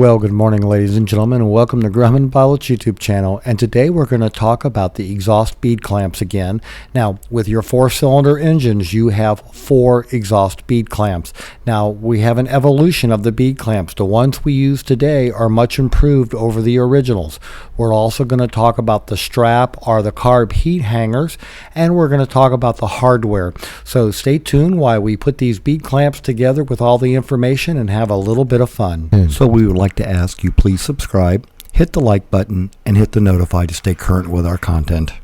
Well, good morning, ladies and gentlemen, and welcome to Grumman Pilot's YouTube channel. And today we're going to talk about the exhaust bead clamps again. Now, with your four-cylinder engines, you have 4 exhaust bead clamps. Now, we have an evolution of the bead clamps. The ones we use today are much improved over the originals. We're also going to talk about the strap or the carb heat hangers, and we're going to talk about the hardware. So stay tuned while we put these bead clamps together with all the information and have a little bit of fun. So we would like to ask you please subscribe, hit the like button, and hit the notify to stay current with our content.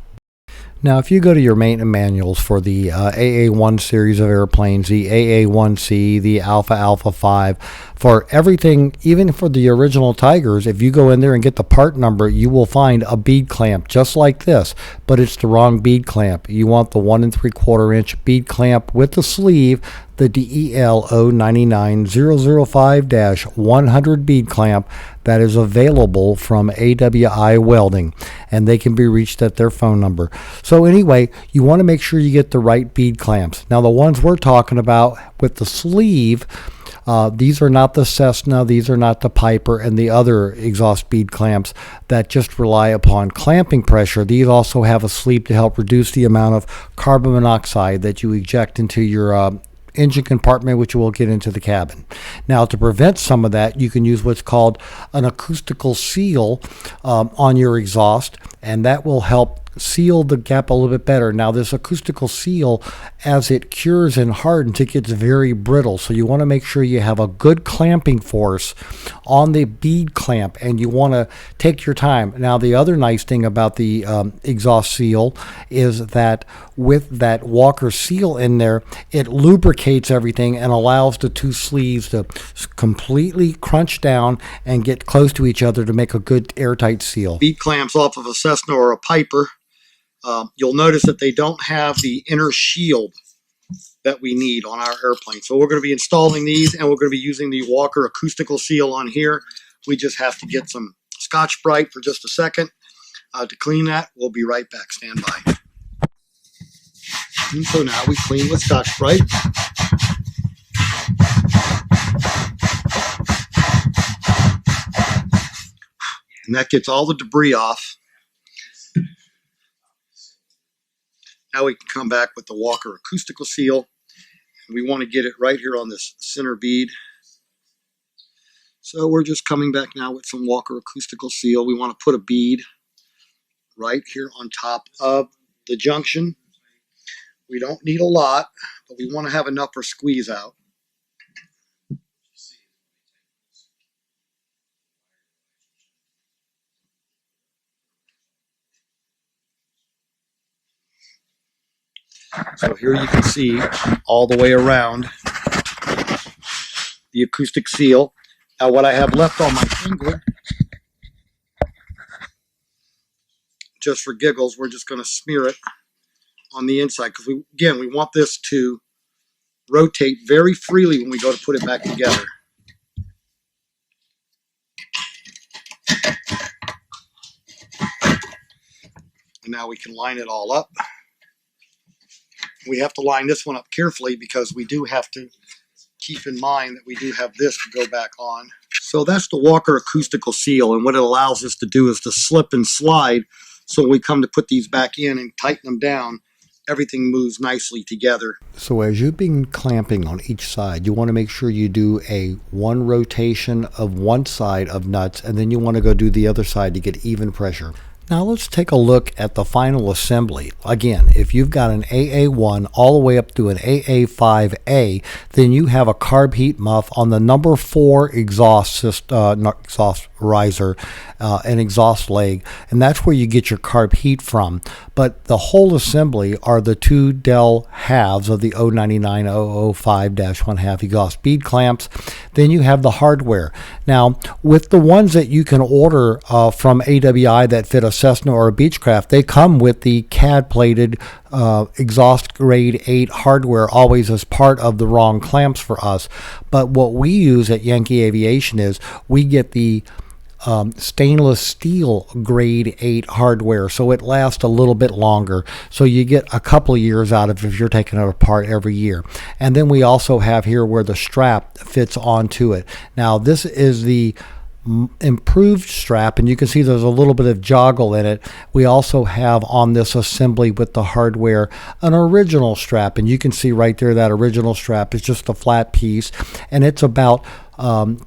Now, if you go to your maintenance manuals for the AA1 series of airplanes, the AA1C, the Alpha Alpha 5, for everything, even for the original Tigers, if you go in there and get the part number, you will find a bead clamp just like this, but it's the wrong bead clamp. You want the 1 3/4 inch bead clamp with the sleeve, the DEL 099005-100 bead clamp that is available from AWI Welding, and they can be reached at their phone number. So anyway, you want to make sure you get the right bead clamps. Now, the ones we're talking about with the sleeve, these are not the Cessna, these are not the Piper and the other exhaust bead clamps that just rely upon clamping pressure. These also have a sleeve to help reduce the amount of carbon monoxide that you eject into your engine compartment, which we'll get into the cabin. Now, to prevent some of that, you can use what's called an acoustical seal on your exhaust, and that will help seal the gap a little bit better. Now, this acoustical seal, as it cures and hardens, it gets very brittle, so you want to make sure you have a good clamping force on the bead clamp, and you want to take your time. Now, the other nice thing about the exhaust seal is that with that Walker seal in there, it lubricates everything and allows the two sleeves to completely crunch down and get close to each other to make a good airtight seal. Bead clamps off of a Cessna or a Piper, you'll notice that they don't have the inner shield that we need on our airplane. So we're going to be installing these, and we're going to be using the Walker acoustical seal on here. We just have to get some Scotch-Brite for just a second to clean that. We'll be right back. Stand by. And so now we clean with Scotch-Brite. And that gets all the debris off. Now we can come back with the Walker acoustical seal. We want to get it right here on this center bead. So we're just coming back now with some Walker acoustical seal. We want to put a bead right here on top of the junction. We don't need a lot, but we want to have enough for squeeze out. So here you can see all the way around the acoustic seal. Now, what I have left on my finger, just for giggles, we're just going to smear it on the inside, because we want this to rotate very freely when we go to put it back together. And now we can line it all up. We have to line this one up carefully because we do have to keep in mind that we do have this to go back on. So that's the Walker acoustical seal, and what it allows us to do is to slip and slide, so when we come to put these back in and tighten them down, everything moves nicely together. So as you've been clamping on each side, you want to make sure you do one rotation of one side of nuts, and then you want to go do the other side to get even pressure. Now let's take a look at the final assembly. Again, if you've got an AA1 all the way up to an AA5A, then you have a carb heat muff on the number 4 exhaust riser, an exhaust leg, and that's where you get your carb heat from. But the whole assembly are the 2 Dell halves of the 099005-1/2 exhaust bead clamps. Then you have the hardware. Now, with the ones that you can order from AWI that fit a Cessna or a Beechcraft, they come with the CAD plated exhaust grade 8 hardware, always as part of the wrong clamps for us. But what we use at Yankee Aviation is we get the stainless steel grade 8 hardware, so it lasts a little bit longer, so you get a couple of years out of it if you're taking it apart every year. And then we also have here where the strap fits onto it. Now, this is the improved strap, and you can see there's a little bit of joggle in it. We also have on this assembly with the hardware an original strap, and you can see right there that original strap is just a flat piece, and it's about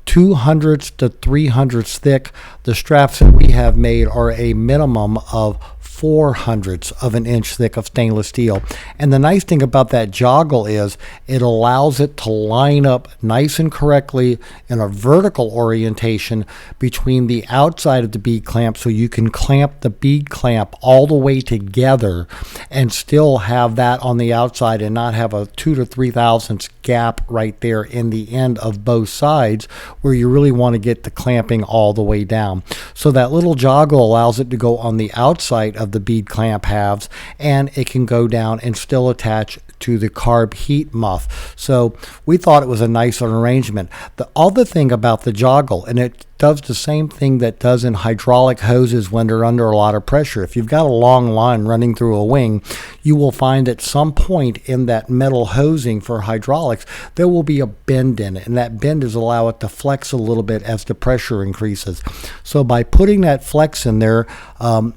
200 to 300 thick. The straps that we have made are a minimum of 400 of an inch thick of stainless steel. And the nice thing about that joggle is it allows it to line up nice and correctly in a vertical orientation between the outside of the bead clamp, so you can clamp the bead clamp all the way together and still have that on the outside and not have a 2 to 3 thousandths gap right there in the end of both sides where you really want to get the clamping all the way down. So that little joggle allows it to go on the outside of the bead clamp halves, and it can go down and still attach to the carb heat muff. So we thought it was a nice arrangement. The other thing about the joggle, and it does the same thing that does in hydraulic hoses when they're under a lot of pressure. If you've got a long line running through a wing, you will find at some point in that metal hosing for hydraulics, there will be a bend in it, and that bend is allow it to flex a little bit as the pressure increases. So by putting that flex in there,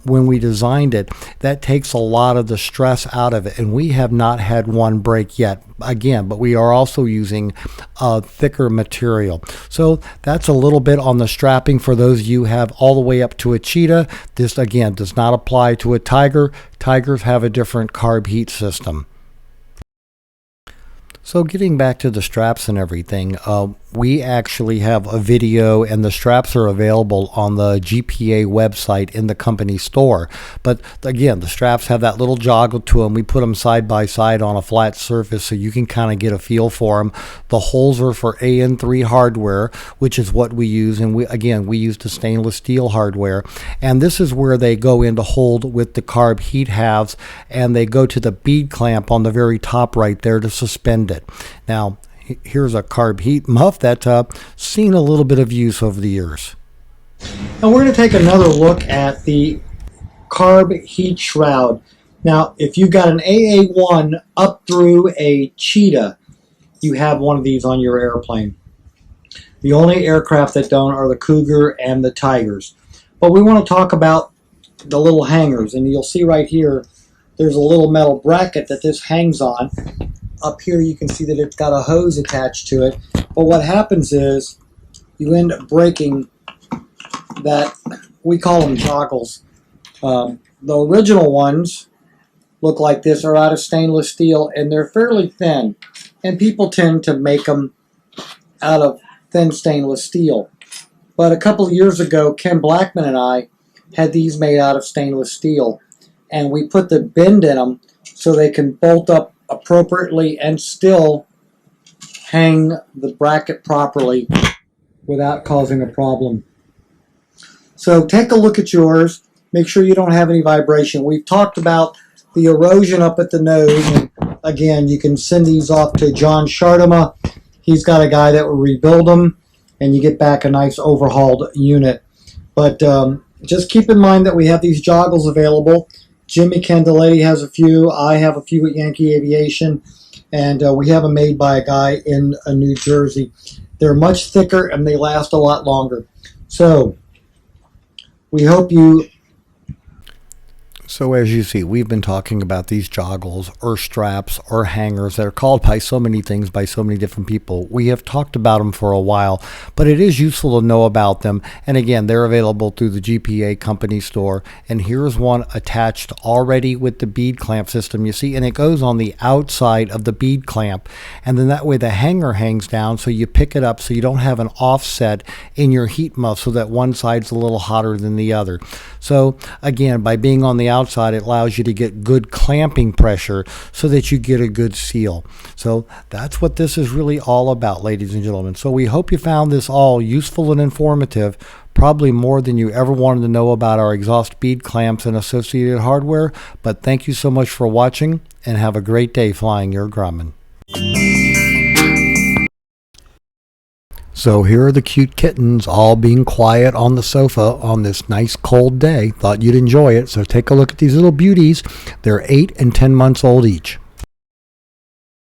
when we designed it, that takes a lot of the stress out of it, and we have not had one break yet. Again, but we are also using thicker material. So that's a little bit on the strapping for those of you who have all the way up to a cheetah. This again does not apply to a tiger. Tigers have a different carb heat system. So getting back to the straps and everything, we actually have a video, and the straps are available on the GPA website in the company store. But again, the straps have that little joggle to them. We put them side by side on a flat surface so you can kind of get a feel for them. The holes are for AN3 hardware, which is what we use. And we use the stainless steel hardware. And this is where they go in to hold with the carb heat halves, and they go to the bead clamp on the very top right there to suspend it. Now, here's a carb heat muff that's seen a little bit of use over the years. Now we're going to take another look at the carb heat shroud. Now, if you've got an AA1 up through a cheetah, you have one of these on your airplane. The only aircraft that don't are the Cougar and the Tigers. But we want to talk about the little hangers, and you'll see right here there's a little metal bracket that this hangs on. Up here you can see that it's got a hose attached to it, but what happens is you end up breaking that. We call them joggles. The original ones look like this, are out of stainless steel, and they're fairly thin, and people tend to make them out of thin stainless steel. But a couple of years ago, Ken Blackman and I had these made out of stainless steel, and we put the bend in them so they can bolt up appropriately and still hang the bracket properly without causing a problem. So take a look at yours. Make sure you don't have any vibration. We've talked about the erosion up at the nose, and again, you can send these off to John Shardema. He's got a guy that will rebuild them, and you get back a nice overhauled unit. But just keep in mind that we have these joggles available. Jimmy Candeletti has a few. I have a few at Yankee Aviation, and we have them made by a guy in New Jersey. They're much thicker and they last a lot longer. So we hope you. So as you see, we've been talking about these joggles or straps or hangers that are called by so many things by so many different people. We have talked about them for a while, but it is useful to know about them. And again, they're available through the GPA company store. And here's one attached already with the bead clamp system, you see, and it goes on the outside of the bead clamp. And then that way the hanger hangs down so you pick it up so you don't have an offset in your heat muff so that one side's a little hotter than the other. So again, by being on the outside, it allows you to get good clamping pressure so that you get a good seal. So that's what this is really all about, ladies and gentlemen. So we hope you found this all useful and informative, probably more than you ever wanted to know about our exhaust bead clamps and associated hardware. But thank you so much for watching, and have a great day flying your Grumman. So here are the cute kittens all being quiet on the sofa on this nice cold day. Thought you'd enjoy it. So take a look at these little beauties. They're 8 and 10 months old each.